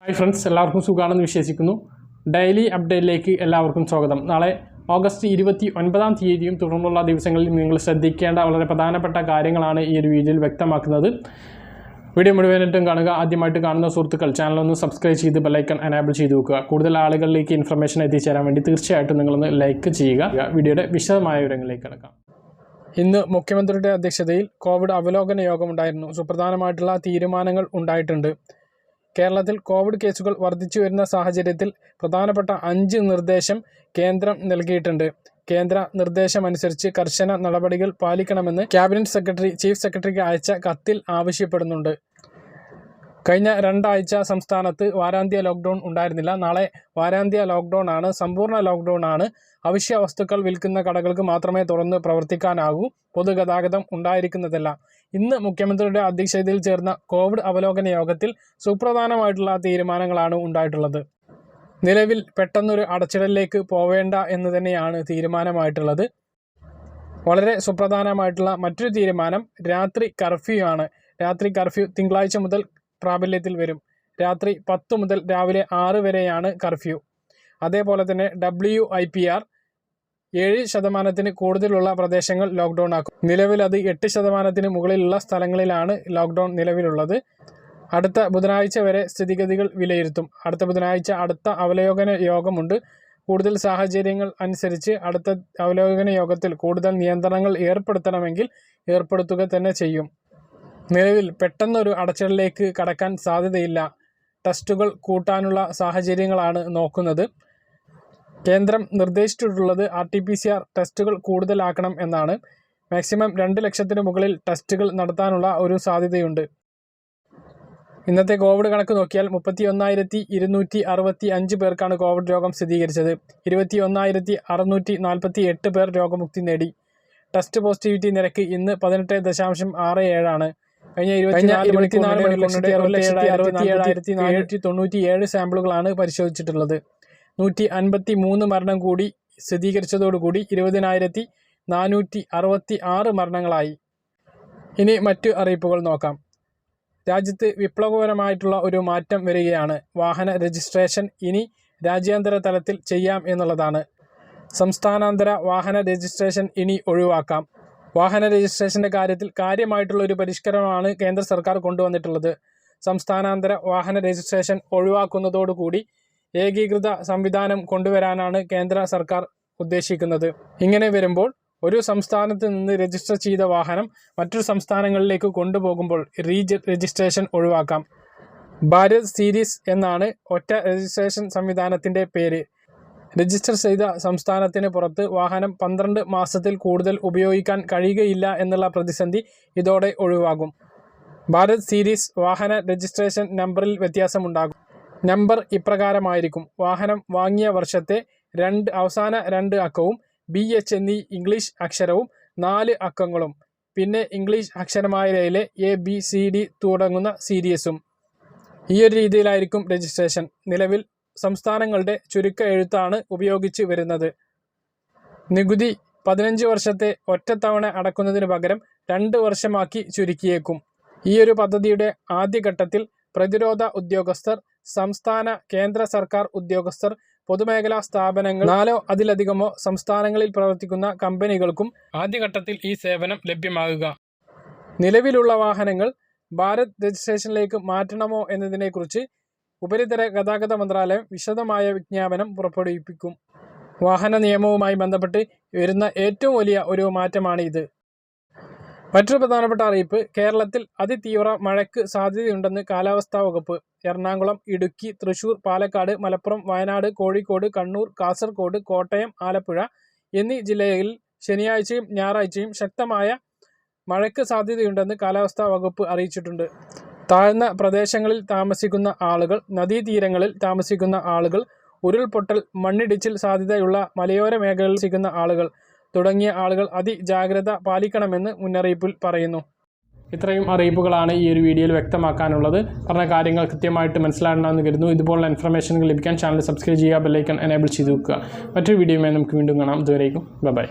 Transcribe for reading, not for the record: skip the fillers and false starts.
Hi friends, എല്ലാവർക്കും സുഖാണെന്ന് വിശ്വസിക്കുന്നു. Daily അപ്ഡേറ്റിലേക്ക് എല്ലാവർക്കും സ്വാഗതം. നാളെ ഓഗസ്റ്റ് 29-ാം തീയതിയും തുടർന്നുള്ള ദിവസങ്ങളിൽ നിങ്ങൾ ശ്രദ്ധിക്കേണ്ട വളരെ പ്രധാനപ്പെട്ട കാര്യങ്ങളാണ് ഈ ഒരു വീഡിയോയിൽ വ്യക്തമാക്കുന്നത്. വീഡിയോ മുഴുവനായിട്ടും കാണുക. ആദ്യമായിട്ട് കാണുന്ന സുഹൃത്തുക്കൾ ചാനൽ ഒന്ന് സബ്സ്ക്രൈബ് ചെയ്ത് ബെൽ ഐക്കൺ എനേബിൾ ചെയ്ത് വെക്കുക. കൂടുതൽ ആളുകളിലേക്ക് ഇൻഫർമേഷൻ എത്തിച്ചേരാൻ വേണ്ടി തീർച്ചയായിട്ടും നിങ്ങളൊന്ന് ലൈക്ക് ചെയ്യുക. വീഡിയോയുടെ വിശദമായ വിവരങ്ങളിലേക്ക് കടക്കാം. ഇന്ന് മുഖ്യമന്ത്രിയുടെ അധ്യക്ഷതയിൽ കോവിഡ് അവലോകന യോഗമുണ്ടായിരുന്നു. സുപ്രധാനമായിട്ടുള്ള തീരുമാനങ്ങൾ ഉണ്ടായിട്ടുണ്ട്. കേരളത്തിൽ കോവിഡ് കേസുകൾ വർദ്ധിച്ചു വരുന്ന സാഹചര്യത്തിൽ പ്രധാനപ്പെട്ട 5 നിർദ്ദേശം കേന്ദ്രം നൽകിയിട്ടുണ്ട്. കേന്ദ്ര നിർദ്ദേശമനുസരിച്ച് കർശന നടപടികൾ പാലിക്കണമെന്ന് ക്യാബിനറ്റ് സെക്രട്ടറി ചീഫ് സെക്രട്ടറിക്ക് അയച്ച കത്തിൽ ആവശ്യപ്പെടുന്നുണ്ട്. കഴിഞ്ഞ 2 ആഴ്ച സംസ്ഥാനത്ത് വാരാന്ത്യ ലോക്ക്ഡൗൺ ഉണ്ടായിരുന്നില്ല. നാളെ വാരാന്ത്യ ലോക്ക്ഡൗൺ ആണ്. സമ്പൂർണ്ണ ലോക്ക്ഡൗൺ ആണ്. അവശ്യ വസ്തുക്കൾ വിൽക്കുന്ന കടകൾക്ക് മാത്രമേ തുറന്ന് പ്രവർത്തിക്കാനാകൂ. പൊതുഗതാഗതം ഉണ്ടായിരിക്കുന്നതല്ല. ഇന്ന് മുഖ്യമന്ത്രിയുടെ അധ്യക്ഷതയിൽ ചേർന്ന കോവിഡ് അവലോകന യോഗത്തിൽ സുപ്രധാനമായിട്ടുള്ള തീരുമാനങ്ങളാണ് ഉണ്ടായിട്ടുള്ളത്. നിലവിൽ പെട്ടെന്നൊരു അടച്ചിടലിലേക്ക് പോവേണ്ട എന്ന് തന്നെയാണ് തീരുമാനമായിട്ടുള്ളത്. വളരെ സുപ്രധാനമായിട്ടുള്ള മറ്റൊരു തീരുമാനം രാത്രി കർഫ്യൂ ആണ്. രാത്രി കർഫ്യൂ തിങ്കളാഴ്ച മുതൽ പ്രാബല്യത്തിൽ വരും. രാത്രി 10 മുതൽ രാവിലെ 6 വരെയാണ് കർഫ്യൂ. അതേപോലെ തന്നെ WIPR 7% കൂടുതലുള്ള പ്രദേശങ്ങൾ ലോക്ക്ഡൗൺ ആക്കും. നിലവിൽ അത് 8% മുകളിലുള്ള സ്ഥലങ്ങളിലാണ് ലോക്ക്ഡൗൺ നിലവിലുള്ളത്. അടുത്ത ബുധനാഴ്ച വരെ സ്ഥിതിഗതികൾ വിലയിരുത്തും. അടുത്ത ബുധനാഴ്ച അടുത്ത അവലോകന യോഗമുണ്ട്. കൂടുതൽ സാഹചര്യങ്ങൾ അനുസരിച്ച് അടുത്ത അവലോകന യോഗത്തിൽ കൂടുതൽ നിയന്ത്രണങ്ങൾ ഏർപ്പെടുത്തണമെങ്കിൽ ഏർപ്പെടുത്തുക തന്നെ ചെയ്യും. നിലവിൽ പെട്ടെന്നൊരു അടച്ചിടലിലേക്ക് കടക്കാൻ സാധ്യതയില്ല. ടെസ്റ്റുകൾ കൂട്ടാനുള്ള സാഹചര്യങ്ങളാണ് നോക്കുന്നത്. കേന്ദ്രം നിർദ്ദേശിച്ചിട്ടുള്ളത് RT-PCR ടെസ്റ്റുകൾ കൂടുതലാക്കണം എന്നാണ്. മാക്സിമം 2 ലക്ഷത്തിന് മുകളിൽ ടെസ്റ്റുകൾ നടത്താനുള്ള ഒരു സാധ്യതയുണ്ട്. ഇന്നത്തെ കോവിഡ് കണക്ക് നോക്കിയാൽ 31,265 പേർക്കാണ് കോവിഡ് രോഗം സ്ഥിരീകരിച്ചത്. 21,648 പേർ രോഗമുക്തി നേടി. ടെസ്റ്റ് പോസിറ്റിവിറ്റി നിരക്ക് ഇന്ന് 18.67 ആണ്. കഴിഞ്ഞ 24 മണിക്കൂറിനിടെ 1,67,497 സാമ്പിളുകളാണ് പരിശോധിച്ചിട്ടുള്ളത്. 153 മരണം കൂടി സ്ഥിരീകരിച്ചതോടുകൂടി 20,466 മരണങ്ങളായി. ഇനി മറ്റു അറിയിപ്പുകൾ നോക്കാം. രാജ്യത്ത് വിപ്ലവകരമായിട്ടുള്ള ഒരു മാറ്റം വരികയാണ്. വാഹന രജിസ്ട്രേഷൻ ഇനി രാജ്യാന്തര തലത്തിൽ ചെയ്യാം എന്നുള്ളതാണ്. സംസ്ഥാനാന്തര വാഹന രജിസ്ട്രേഷൻ ഇനി ഒഴിവാക്കാം. വാഹന രജിസ്ട്രേഷൻ്റെ കാര്യത്തിൽ കാര്യമായിട്ടുള്ള ഒരു പരിഷ്കരണമാണ് കേന്ദ്ര സർക്കാർ കൊണ്ടുവന്നിട്ടുള്ളത്. സംസ്ഥാനാന്തര വാഹന രജിസ്ട്രേഷൻ ഒഴിവാക്കുന്നതോടുകൂടി ഏകീകൃത സംവിധാനം കൊണ്ടുവരാനാണ് കേന്ദ്ര സർക്കാർ ഉദ്ദേശിക്കുന്നത്. ഇങ്ങനെ വരുമ്പോൾ ഒരു സംസ്ഥാനത്ത് നിന്ന് രജിസ്റ്റർ ചെയ്ത വാഹനം മറ്റൊരു സംസ്ഥാനങ്ങളിലേക്ക് കൊണ്ടുപോകുമ്പോൾ രജിസ്ട്രേഷൻ ഒഴിവാക്കാം. ഭാരത് സീരീസ് എന്നാണ് ഒറ്റ രജിസ്ട്രേഷൻ സംവിധാനത്തിൻ്റെ പേര്. രജിസ്റ്റർ ചെയ്ത സംസ്ഥാനത്തിന് പുറത്ത് വാഹനം 12 മാസത്തിൽ കൂടുതൽ ഉപയോഗിക്കാൻ കഴിയുകയില്ല എന്നുള്ള പ്രതിസന്ധി ഇതോടെ ഒഴിവാകും. ഭാരത് സീരീസ് വാഹന രജിസ്ട്രേഷൻ നമ്പറിൽ വ്യത്യാസമുണ്ടാകും. നമ്പർ ഇപ്രകാരമായിരിക്കും. വാഹനം വാങ്ങിയ വർഷത്തെ അവസാന 2 അക്കവും BH എന്നീ ഇംഗ്ലീഷ് അക്ഷരവും 4 അക്കങ്ങളും പിന്നെ ഇംഗ്ലീഷ് അക്ഷരമാലയിലെ ABCD തുടങ്ങുന്ന സീരീസും. ഈ ഒരു രീതിയിലായിരിക്കും രജിസ്ട്രേഷൻ. നിലവിൽ സംസ്ഥാനങ്ങളുടെ ചുരുക്ക എഴുത്താണ് ഉപയോഗിച്ച് വരുന്നത്. നികുതി 15 വർഷത്തെ ഒറ്റത്തവണ അടക്കുന്നതിന് പകരം 2 വർഷമാക്കി ചുരുക്കിയേക്കും. ഈ ഒരു പദ്ധതിയുടെ ആദ്യഘട്ടത്തിൽ പ്രതിരോധ ഉദ്യോഗസ്ഥർ, സംസ്ഥാന കേന്ദ്ര സർക്കാർ ഉദ്യോഗസ്ഥർ, പൊതുമേഖലാ സ്ഥാപനങ്ങൾ, 4 അതിലധികമോ സംസ്ഥാനങ്ങളിൽ പ്രവർത്തിക്കുന്ന കമ്പനികൾക്കും ആദ്യഘട്ടത്തിൽ ഈ സേവനം ലഭ്യമാകുക. നിലവിലുള്ള വാഹനങ്ങൾ ഭാരത് രജിസ്ട്രേഷനിലേക്ക് മാറ്റണമോ എന്നതിനെക്കുറിച്ച് ഉപരിതല ഗതാഗത മന്ത്രാലയം വിശദമായ വിജ്ഞാപനം പുറപ്പെടുവിപ്പിക്കും. വാഹന നിയമവുമായി ബന്ധപ്പെട്ട് വരുന്ന ഏറ്റവും വലിയ ഒരു മാറ്റമാണ് ഇത്. മറ്റൊരു പ്രധാനപ്പെട്ട അറിയിപ്പ്, കേരളത്തിൽ അതിതീവ്ര മഴയ്ക്ക് സാധ്യതയുണ്ടെന്ന് കാലാവസ്ഥാ വകുപ്പ്. എറണാകുളം, ഇടുക്കി, തൃശൂർ, പാലക്കാട്, മലപ്പുറം, വയനാട്, കോഴിക്കോട്, കണ്ണൂർ, കാസർഗോഡ്, കോട്ടയം, ആലപ്പുഴ എന്നീ ജില്ലകളിൽ ശനിയാഴ്ചയും ഞായറാഴ്ചയും ശക്തമായ മഴയ്ക്ക് സാധ്യതയുണ്ടെന്ന് കാലാവസ്ഥാ വകുപ്പ് അറിയിച്ചിട്ടുണ്ട്. താഴ്ന്ന പ്രദേശങ്ങളിൽ താമസിക്കുന്ന ആളുകൾ, നദീതീരങ്ങളിൽ താമസിക്കുന്ന ആളുകൾ, ഉരുൾപൊട്ടൽ, മണ്ണിടിച്ചിൽ സാധ്യതയുള്ള മലയോര മേഖലകളിൽ താമസിക്കുന്ന ആളുകൾ തുടങ്ങിയ ആളുകൾ അതിജാഗ്രത പാലിക്കണമെന്ന് മുന്നറിയിപ്പിൽ പറയുന്നു. ഇത്രയും അറിയിപ്പുകളാണ് ഈ ഒരു വീഡിയോയിൽ വ്യക്തമാക്കാനുള്ളത്. പറഞ്ഞ കാര്യങ്ങൾ കൃത്യമായിട്ട് മനസ്സിലാകണമെന്ന് കരുതുന്നു. ഇതുപോലുള്ള ഇൻഫർമേഷനുകൾ ലഭിക്കാൻ ചാനൽ സബ്സ്ക്രൈബ് ചെയ്യുക, ബെൽ ഐക്കൺ എനേബിൾ ചെയ്ത് വെക്കുക. മറ്റൊരു വീഡിയോയുമായി നമുക്ക് വീണ്ടും കാണാം. ഇതുവരേക്കും ബൈ.